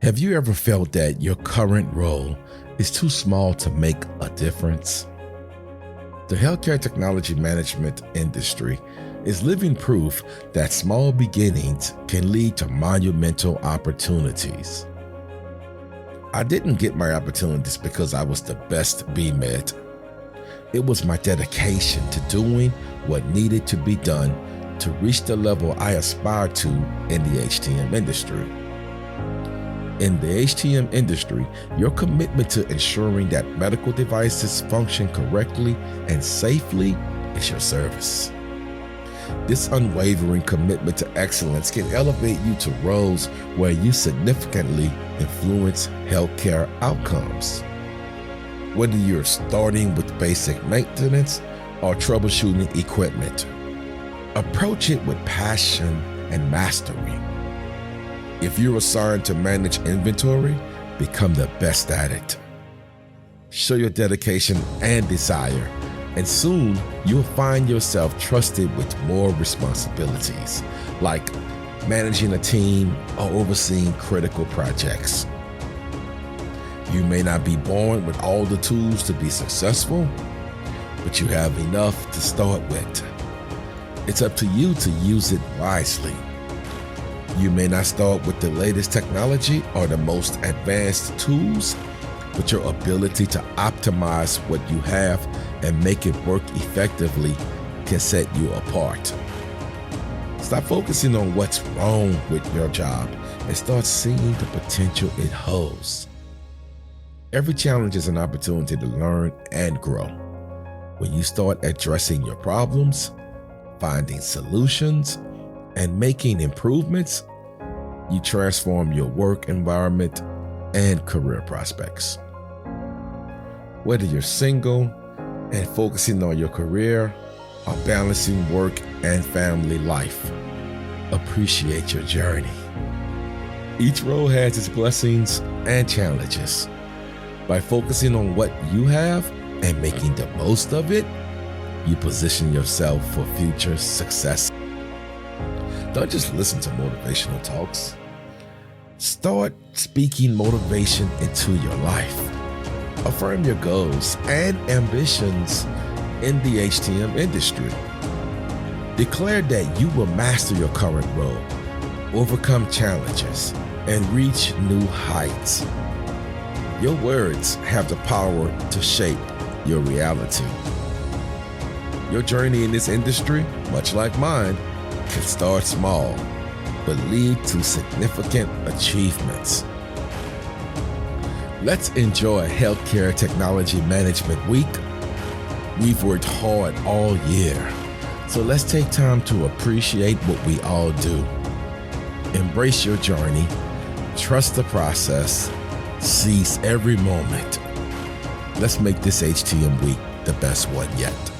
Have you ever felt that your current role is too small to make a difference? The healthcare technology management industry is living proof that small beginnings can lead to monumental opportunities. I didn't get my opportunities because I was the best BMed. It was my dedication to doing what needed to be done to reach the level I aspired to in the HTM industry. In the HTM industry, your commitment to ensuring that medical devices function correctly and safely is your service. This unwavering commitment to excellence can elevate you to roles where you significantly influence healthcare outcomes. Whether you're starting with basic maintenance or troubleshooting equipment, approach it with passion and mastery. If you're assigned to manage inventory, become the best at it. Show your dedication and desire, and soon you'll find yourself trusted with more responsibilities, like managing a team or overseeing critical projects. You may not be born with all the tools to be successful, but you have enough to start with. It's up to you to use it wisely. You may not start with the latest technology or the most advanced tools, but your ability to optimize what you have and make it work effectively can set you apart. Stop focusing on what's wrong with your job and start seeing the potential it holds. Every challenge is an opportunity to learn and grow. When you start addressing your problems, finding solutions, and making improvements, you transform your work environment and career prospects. Whether you're single and focusing on your career or balancing work and family life, appreciate your journey. Each role has its blessings and challenges. By focusing on what you have and making the most of it, you position yourself for future success. Don't just listen to motivational talks. Start speaking motivation into your life. Affirm your goals and ambitions in the HTM industry. Declare that you will master your current role, overcome challenges, and reach new heights. Your words have the power to shape your reality. Your journey in this industry, much like mine, can start small, but lead to significant achievements. Let's enjoy Healthcare Technology Management Week. We've worked hard all year, so let's take time to appreciate what we all do. Embrace your journey, trust the process, seize every moment. Let's make this HTM Week the best one yet.